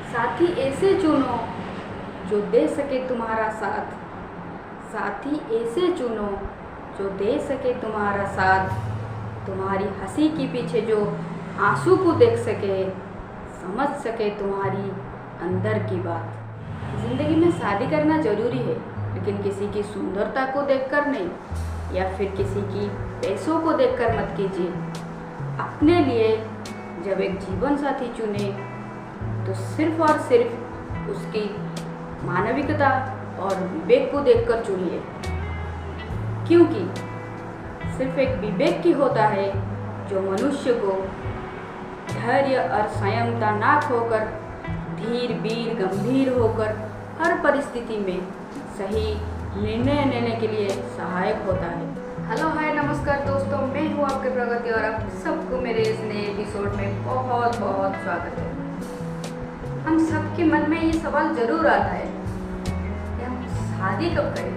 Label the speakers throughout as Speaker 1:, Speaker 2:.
Speaker 1: साथी ऐसे चुनो जो दे सके तुम्हारा साथ। साथी ऐसे चुनो जो दे सके तुम्हारा साथ। तुम्हारी हंसी के पीछे जो आंसू को देख सके, समझ सके तुम्हारी अंदर की बात। ज़िंदगी में शादी करना ज़रूरी है, लेकिन किसी की सुंदरता को देखकर नहीं, या फिर किसी की पैसों को देखकर मत कीजिए। अपने लिए जब एक जीवन साथी चुने तो सिर्फ और सिर्फ उसकी मानविकता और विवेक को देखकर चुनिए, क्योंकि सिर्फ एक विवेक ही होता है जो मनुष्य को धैर्य और संयमता ना खोकर धीर वीर गंभीर होकर हर परिस्थिति में सही निर्णय लेने के लिए सहायक होता है। हेलो हाय नमस्कार दोस्तों, मैं हूँ आपके प्रगति और आप सबको मेरे इस नए एपिसोड में बहुत बहुत स्वागत है। हम सबके मन में ये सवाल जरूर आता है कि हम शादी कब करें,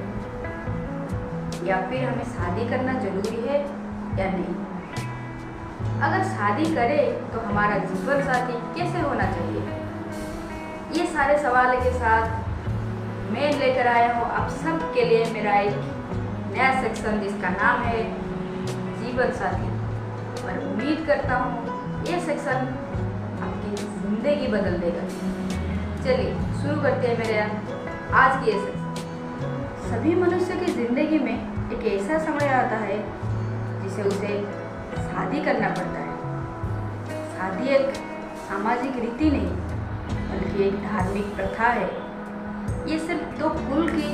Speaker 1: या फिर हमें शादी करना जरूरी है या नहीं। अगर शादी करें तो हमारा जीवन साथी कैसे होना चाहिए, ये सारे सवाल के साथ मैं लेकर आया हूँ आप सब के लिए मेरा एक नया सेक्शन, जिसका नाम है जीवन साथी। और उम्मीद करता हूँ ये सेक्शन आपकी ज़िंदगी बदल देगा। चलिए शुरू करते हैं मेरे आज की ये सेक्शन। सभी मनुष्य की ज़िंदगी में एक ऐसा समय आता है जिसे उसे शादी करना पड़ता है। शादी एक सामाजिक रीति नहीं, बल्कि एक धार्मिक प्रथा है। ये सिर्फ दो कुल की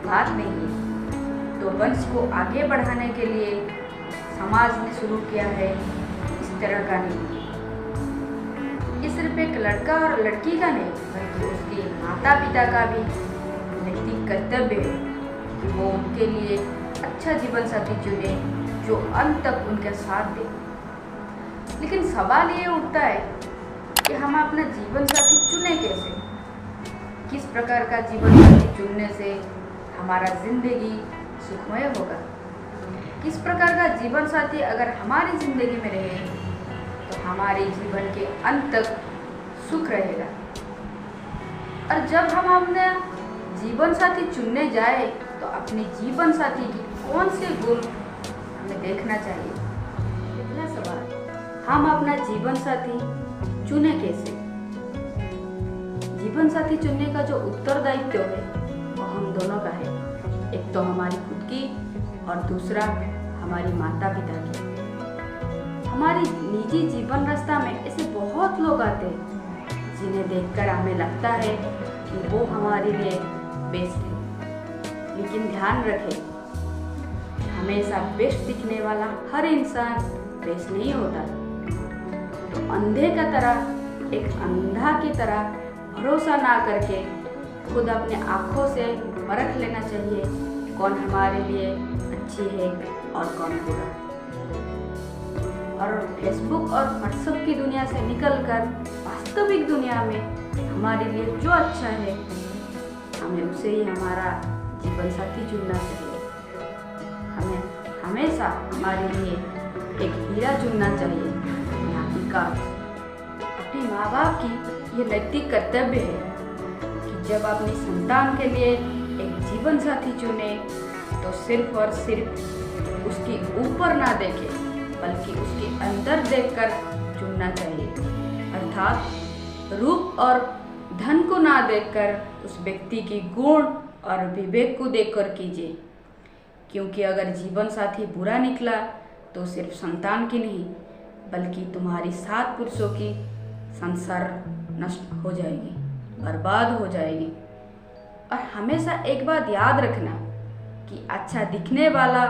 Speaker 1: बात नहीं है, तो वंश को आगे बढ़ाने के लिए समाज ने शुरू किया है इस तरह का नहीं। ये सिर्फ एक लड़का और लड़की का नहीं, बल्कि उसके माता पिता का भी नैतिक कर्तव्य है कि वो उनके लिए अच्छा जीवन साथी चुने जो अंत तक उनके साथ दे। लेकिन सवाल ये उठता है कि हम अपना जीवन साथी चुने कैसे। किस प्रकार का जीवन साथी चुनने से हमारा जिंदगी सुखमय होगा। किस प्रकार का जीवन साथी अगर हमारी जिंदगी में रहे तो हमारे जीवन के अंत तक सुख रहेगा। और जब हम अपने जीवन साथी चुनने जाए तो अपने जीवन साथी की कौन से गुण हमें देखना चाहिए। पहला सवाल, हम अपना जीवन साथी चुने कैसे। जीवन साथी चुनने का जो उत्तरदायित्व है वो हम दोनों का है। एक तो हमारी खुद की और दूसरा हमारी माता पिता की। हमारी निजी जीवन रास्ता में ऐसे बहुत लोग आते हैं जिन्हें देखकर हमें लगता है कि वो हमारे लिए बेस्ट है। लेकिन ध्यान रखें, हमेशा बेस्ट दिखने वाला हर इंसान बेस्ट नहीं होता। तो अंधे का तरह, एक अंधा की तरह भरोसा ना करके खुद अपने आँखों से परख लेना चाहिए कौन हमारे लिए अच्छी है और कौन बुरा। और फेसबुक और व्हाट्सएप की दुनिया से निकलकर वास्तविक दुनिया में हमारे लिए जो अच्छा है, हमें उसे ही हमारा जीवन साथी चुनना चाहिए। हमें हमेशा हमारे लिए एक हीरा चुनना चाहिए, ना कि काश। अपने माँ बाप की ये नैतिक कर्तव्य है कि जब अपनी संतान के लिए एक जीवन साथी चुने तो सिर्फ और सिर्फ उसकी ऊपर ना देखे, बल्कि उसके अंदर देखकर चुनना चाहिए। अर्थात रूप और धन को ना देखकर उस व्यक्ति की गुण और विवेक को देखकर कीजिए, क्योंकि अगर जीवन साथी बुरा निकला तो सिर्फ संतान की नहीं, बल्कि तुम्हारी 7 पुरुषों की संसार नष्ट हो जाएगी, बर्बाद हो जाएगी। और हमेशा एक बात याद रखना कि अच्छा दिखने वाला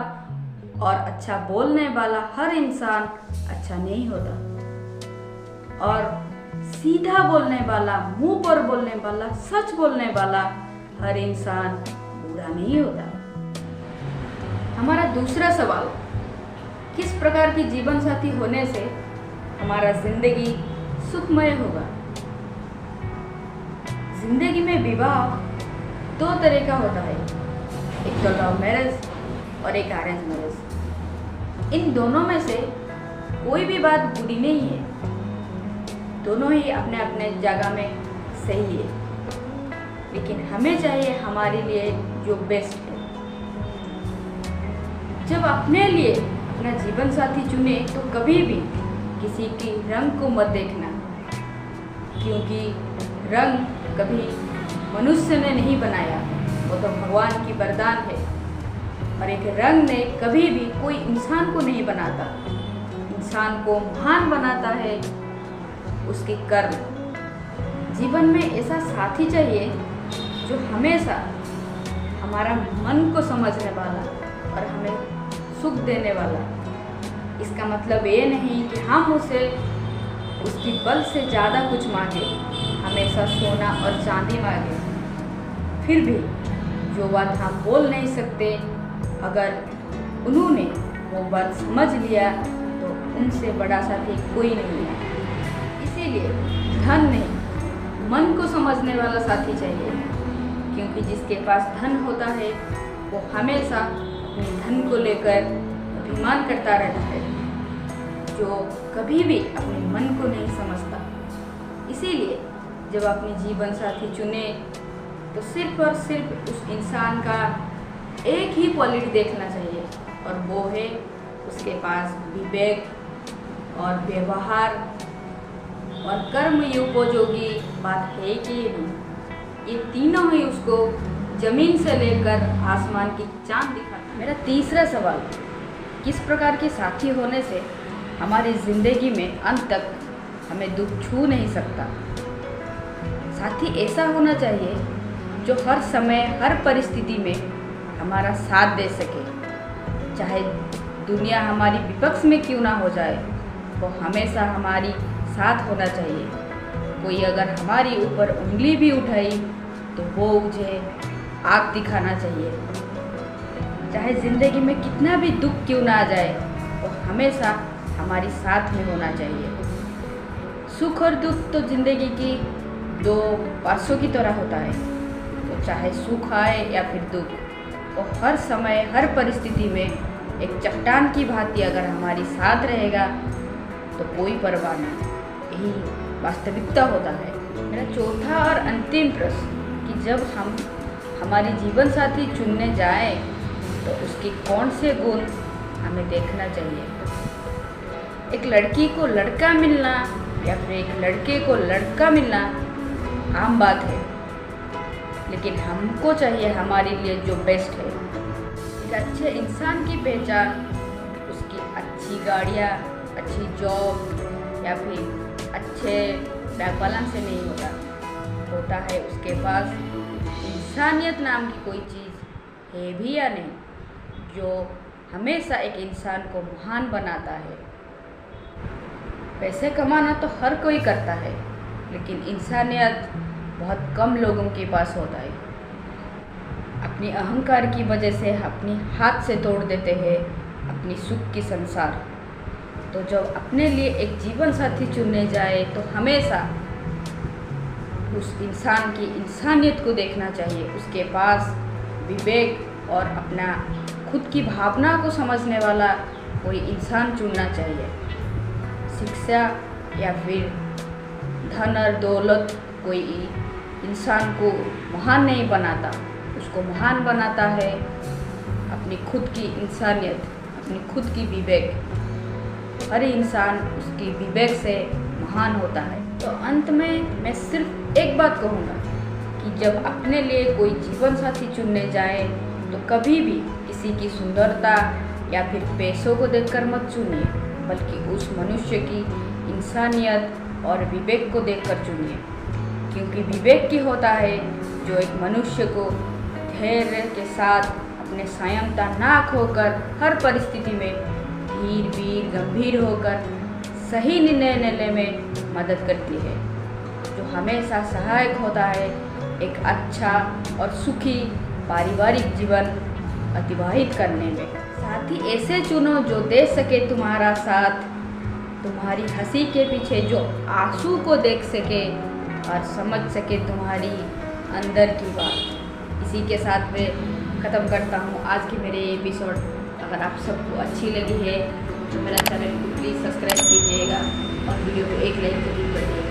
Speaker 1: और अच्छा बोलने वाला हर इंसान अच्छा नहीं होता, और सीधा बोलने वाला, मुंह पर बोलने वाला, सच बोलने वाला हर इंसान बुरा नहीं होता। हमारा दूसरा सवाल, किस प्रकार की जीवन साथी होने से हमारा जिंदगी सुखमय होगा। जिंदगी में विवाह 2 तरह का होता है, एक तो लव मैरिज और एक अरेंज मैरिज। इन दोनों में से कोई भी बात बुरी नहीं है, दोनों ही अपने अपने जगह में सही है, लेकिन हमें चाहिए हमारे लिए जो बेस्ट है। जब अपने लिए अपना जीवन साथी चुने तो कभी भी किसी की रंग को मत देखना, क्योंकि रंग कभी मनुष्य ने नहीं बनाया, वो तो भगवान की वरदान है। और एक रंग ने कभी भी कोई इंसान को नहीं बनाता, इंसान को महान बनाता है उसके कर्म। जीवन में ऐसा साथी चाहिए जो हमेशा हमारा मन को समझने वाला और हमें सुख देने वाला। इसका मतलब ये नहीं कि हम उसे उसकी बल से ज़्यादा कुछ मांगे, हमेशा सोना और चांदी मांगे। फिर भी जो बात हम बोल नहीं सकते, अगर उन्होंने वो बात समझ लिया तो उनसे बड़ा साथी कोई नहीं है। इसीलिए धन नहीं, मन को समझने वाला साथी चाहिए, क्योंकि जिसके पास धन होता है वो हमेशा अपने धन को लेकर अभिमान करता रहता है, जो कभी भी अपने मन को नहीं समझता। इसीलिए जब अपनी जीवन साथी चुने तो सिर्फ और सिर्फ उस इंसान का एक ही क्वालिटी देखना चाहिए, और वो है उसके पास विवेक और व्यवहार और कर्म उपयोगी बात है कि नहीं। ये तीनों ही उसको जमीन से लेकर आसमान की चांद दिखाता है। मेरा तीसरा सवाल, किस प्रकार के साथी होने से हमारी ज़िंदगी में अंत तक हमें दुख छू नहीं सकता। साथी ऐसा होना चाहिए जो हर समय हर परिस्थिति में हमारा साथ दे सके, चाहे दुनिया हमारी विपक्ष में क्यों ना हो जाए, वो हमेशा हमारी साथ होना चाहिए। कोई अगर हमारी ऊपर उंगली भी उठाई तो वो मुझे आग दिखाना चाहिए। चाहे ज़िंदगी में कितना भी दुख क्यों ना आ जाए, वो हमेशा हमारी साथ में होना चाहिए। सुख और दुख तो ज़िंदगी की दो पासों की तरह होता है, तो चाहे सुख आए या फिर दुख, वो हर समय हर परिस्थिति में एक चट्टान की भांति अगर हमारी साथ रहेगा तो कोई परवाह नहीं। यही वास्तविकता होता है। मेरा चौथा और अंतिम प्रश्न कि जब हम हमारी जीवन साथी चुनने जाएं तो उसके कौन से गुण हमें देखना चाहिए। एक लड़की को लड़का मिलना या फिर एक लड़के को लड़का मिलना आम बात है, लेकिन हमको चाहिए हमारे लिए जो बेस्ट है। एक अच्छे इंसान की पहचान उसकी अच्छी गाड़ियाँ, अच्छी जॉब या फिर अच्छे बैंक बैलेंस से नहीं होता है उसके पास इंसानियत नाम की कोई चीज़ है भी या नहीं, जो हमेशा एक इंसान को महान बनाता है। पैसे कमाना तो हर कोई करता है, लेकिन इंसानियत बहुत कम लोगों के पास होता है। अपनी अहंकार की वजह से अपनी हाथ से तोड़ देते हैं अपनी सुख की संसार। तो जब अपने लिए एक जीवन साथी चुनने जाए तो हमेशा उस इंसान की इंसानियत को देखना चाहिए। उसके पास विवेक और अपना खुद की भावना को समझने वाला कोई इंसान चुनना चाहिए। शिक्षा या फिर धन और दौलत कोई इंसान को महान नहीं बनाता, उसको महान बनाता है अपनी खुद की इंसानियत, अपनी खुद की विवेक। हर इंसान उसकी विवेक से महान होता है। तो अंत में मैं सिर्फ एक बात कहूँगा कि जब अपने लिए कोई जीवन साथी चुनने जाए तो कभी भी किसी की सुंदरता या फिर पैसों को देखकर मत चुनिए, बल्कि उस मनुष्य की इंसानियत और विवेक को देखकर चुनिए। क्योंकि विवेक की होता है जो एक मनुष्य को धैर्य के साथ अपने संयमता ना खोकर हर परिस्थिति में धीर वीर गंभीर होकर सही निर्णय लेने में मदद करती है, जो हमेशा सहायक होता है एक अच्छा और सुखी पारिवारिक जीवन अतिबाहित करने में। साथी ऐसे चुनो जो दे सके तुम्हारा साथ, तुम्हारी हंसी के पीछे जो आंसू को देख सके और समझ सके तुम्हारी अंदर की बात। इसी के साथ मैं ख़त्म करता हूँ आज की मेरे एपिसोड। अगर आप सबको अच्छी लगी है तो मेरा चैनल को प्लीज़ सब्सक्राइब कीजिएगा और वीडियो को एक लाइक जरूर करिएगा।